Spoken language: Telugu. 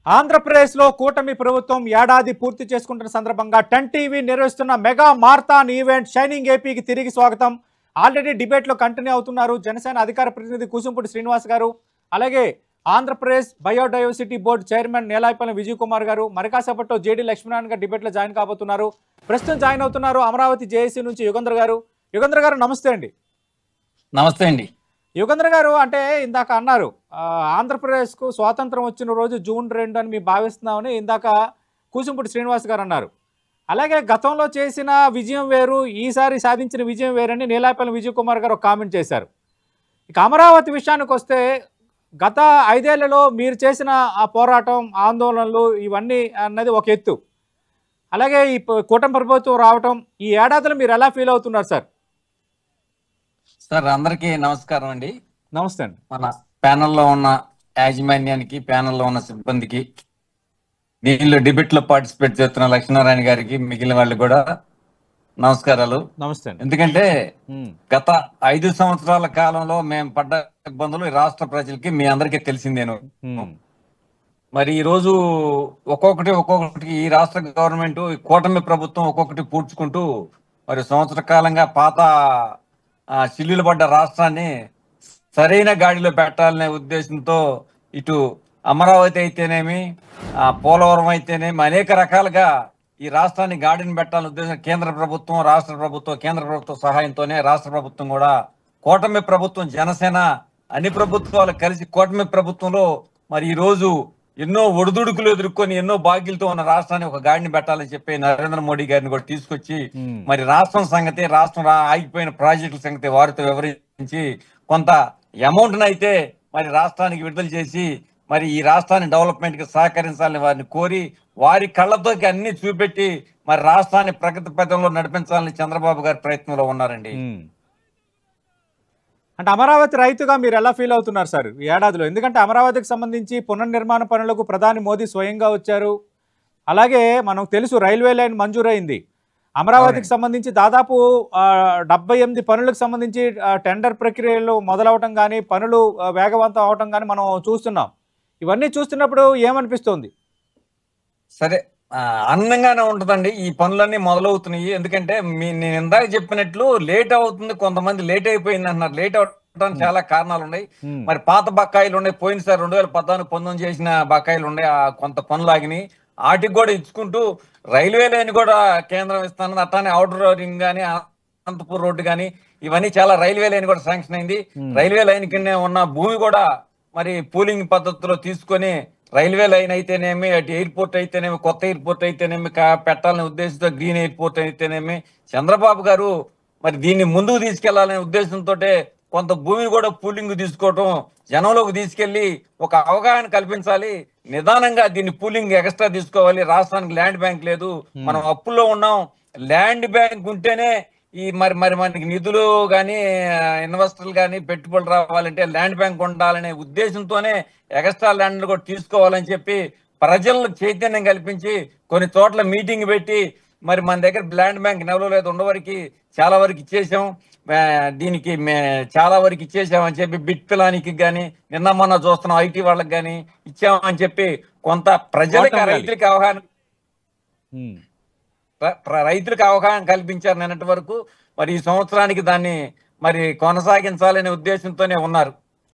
ఆంధ్రప్రదేశ్లో కూటమి ప్రభుత్వం ఏడాది పూర్తి చేసుకుంటున్న సందర్భంగా 10 టీవీ నిర్వహిస్తున్న మెగా మారథాన్ ఈవెంట్ షైనింగ్ ఏపీకి తిరిగి స్వాగతం. ఆల్రెడీ డిబేట్లో కంటిన్యూ అవుతున్నారు జనసేన అధికార ప్రతినిధి కూసుంపుటి శ్రీనివాస్ గారు, అలాగే Andhra Pradesh biodiversity board chairman Nelayapalli Vijay Kumar garu, మరికాసేపట్లో జేడీ లక్ష్మీనారాయణ గారు డిబేట్లో జాయిన్ కాబోతున్నారు. ప్రస్తుతం జాయిన్ అవుతున్నారు అమరావతి జేఏసీ నుంచి యుగంధర్ గారు. యుగంధర్ గారు నమస్తే అండి. నమస్తే అండి. యుగంధర్ గారు, అంటే ఇందాక అన్నారు ఆంధ్రప్రదేశ్కు స్వాతంత్రం వచ్చిన రోజు జూన్ 2 అని మేము భావిస్తున్నామని ఇందాక కూసుంపుటి శ్రీనివాస్ గారు అన్నారు. అలాగే గతంలో చేసిన విజయం వేరు, ఈసారి సాధించిన విజయం వేరని నేలాపల్లి విజయ్ కుమార్ గారు ఒక కామెంట్ చేశారు. ఇక అమరావతి విషయానికి వస్తే గత 5 ఏళ్లలో మీరు చేసిన ఆ పోరాటం, ఆందోళనలు ఇవన్నీ అన్నది ఒక ఎత్తు. అలాగే ఈ కూటమి ప్రభుత్వం రావటం, ఈ ఏడాదిలో మీరు ఎలా ఫీల్ అవుతున్నారు సార్? సార్ అందరికీ నమస్కారం అండి. నమస్తే అండి. మన ప్యానెల్లో ఉన్న యాజమాన్యానికి, ప్యానెల్లో ఉన్న సిబ్బందికి, దీనిలో డిబేట్ లో పార్టిసిపేట్ చేస్తున్న లక్ష్మీనారాయణ గారికి, మిగిలిన వాళ్ళు కూడా నమస్కారాలు. నమస్తే అండి. ఎందుకంటే గత 5 సంవత్సరాల కాలంలో మేము పడ్డ ఇబ్బందులు ఈ రాష్ట్ర ప్రజలకి మీ అందరికీ తెలిసిందేను. మరి ఈ రోజు ఒక్కొక్కటి ఈ రాష్ట్ర గవర్నమెంట్, కూటమి ప్రభుత్వం ఒక్కొక్కటి పూడ్చుకుంటూ మరి సంవత్సర కాలంగా పాత చిల్లులు పడ్డ రాష్ట్రాన్ని సరైన గాడిలో పెట్టాలనే ఉద్దేశంతో ఇటు అమరావతి అయితేనేమి, పోలవరం అయితేనేమి అనేక రకాలుగా ఈ రాష్ట్రాన్ని గాడిని పెట్టాలని ఉద్దేశం కేంద్ర ప్రభుత్వం, కేంద్ర ప్రభుత్వ సహాయంతోనే రాష్ట్ర ప్రభుత్వం కూడా, కూటమి ప్రభుత్వం, జనసేన అన్ని ప్రభుత్వాలు కలిసి కూటమి ప్రభుత్వంలో మరి ఈ రోజు ఎన్నో ఒడిదుడుకులు ఎదుర్కొని ఎన్నో బాధ్యులతో ఉన్న రాష్ట్రాన్ని ఒక గాడిని పెట్టాలని చెప్పి నరేంద్ర మోడీ గారిని కూడా తీసుకొచ్చి మరి రాష్ట్రం సంగతి, రాష్ట్రం ఆగిపోయిన ప్రాజెక్టుల సంగతి వారితో వివరించి కొంత అమౌంట్ అయితే మరి రాష్ట్రానికి విడుదల చేసి మరి ఈ రాష్ట్రాన్ని డెవలప్మెంట్ కి సహకరించాలని వారిని కోరి, వారి కళ్ళతోకి అన్ని చూపెట్టి మరి రాష్ట్రాన్ని ప్రగతి పథంలో నడిపించాలని చంద్రబాబు గారి ప్రయత్నంలో ఉన్నారండి. అంటే అమరావతి రైతుగా మీరు ఎలా ఫీల్ అవుతున్నారు సార్ ఈ ఏడాదిలో? ఎందుకంటే అమరావతికి సంబంధించి పునర్నిర్మాణ పనులకు ప్రధాని మోదీ స్వయంగా వచ్చారు. అలాగే మనకు తెలుసు రైల్వే లైన్ మంజూరైంది. అమరావతికి సంబంధించి దాదాపు 78 పనులకు సంబంధించి టెండర్ ప్రక్రియలు మొదలవటం కానీ, పనులు వేగవంతం అవటం కానీ మనం చూస్తున్నాం. ఇవన్నీ చూస్తున్నప్పుడు ఏమనిపిస్తుంది? సరే, ఆనందంగానే ఉంటుందండి. ఈ పనులన్నీ మొదలవుతున్నాయి. ఎందుకంటే నేను ఇందాక చెప్పినట్లు లేట్ అవుతుంది, కొంతమంది లేట్ అయిపోయింది అంటున్నారు. లేట్ అవడానికి చాలా కారణాలు ఉన్నాయి. మరి పాత బకాయిలు ఉన్నాయి, పోయినసారి 2014-19 చేసిన బకాయిలు ఉన్నాయి, కొంత పనులు ఆగినాయి. వాటికి కూడా ఇచ్చుకుంటూ రైల్వే లైన్ కూడా కేంద్రం ఇస్తాను, అట్లానే అవుటర్ రింగ్ కానీ, అనంతపూర్ రోడ్డు కానీ, ఇవన్నీ చాలా రైల్వే లైన్ కూడా శాంక్షన్ అయింది. రైల్వే లైన్ కింద ఉన్న భూమి కూడా మరి పూలింగ్ పద్ధతిలో తీసుకొని రైల్వే లైన్ అయితేనేమి, అటు ఎయిర్పోర్ట్ అయితేనేమి, కొత్త ఎయిర్పోర్ట్ అయితేనేమి పెట్టాలనే ఉద్దేశంతో, గ్రీన్ ఎయిర్పోర్ట్ అయితేనేమి చంద్రబాబు గారు మరి దీన్ని ముందుకు తీసుకెళ్లాలనే ఉద్దేశంతో కొంత భూమిని కూడా పూలింగ్ తీసుకోవటం, జనంలోకి తీసుకెళ్లి ఒక అవగాహన కల్పించాలి. నిదానంగా దీన్ని పూలింగ్ ఎక్స్ట్రా తీసుకోవాలి. రాష్ట్రానికి ల్యాండ్ బ్యాంక్ లేదు, మనం అప్పుల్లో ఉన్నాం. ల్యాండ్ బ్యాంక్ ఉంటేనే ఈ మరి మనకి నిధులు కానీ, ఇన్వెస్టర్లు కానీ పెట్టుబడులు రావాలంటే ల్యాండ్ బ్యాంక్ ఉండాలనే ఉద్దేశంతోనే ఎక్స్ట్రా ల్యాండ్ కూడా తీసుకోవాలని చెప్పి ప్రజలకు చైతన్యం కల్పించి కొన్ని చోట్ల మీటింగ్ పెట్టి మరి మన దగ్గర ల్యాండ్ బ్యాంక్ నిలవలేదు, ఉండవరకు చాలా వరకు ఇచ్చేసాం, దీనికి చాలా వరకు ఇచ్చేసామని చెప్పి బిట్ పిలానికి కానీ, నిన్న మొన్న చూస్తున్నాం ఐటీ వాళ్ళకి కానీ ఇచ్చామని చెప్పి కొంత రైతులకి అవగాహన కల్పించారు నిన్నటి వరకు. మరి ఈ సంవత్సరానికి దాన్ని మరి కొనసాగించాలనే ఉద్దేశంతోనే ఉన్నారు.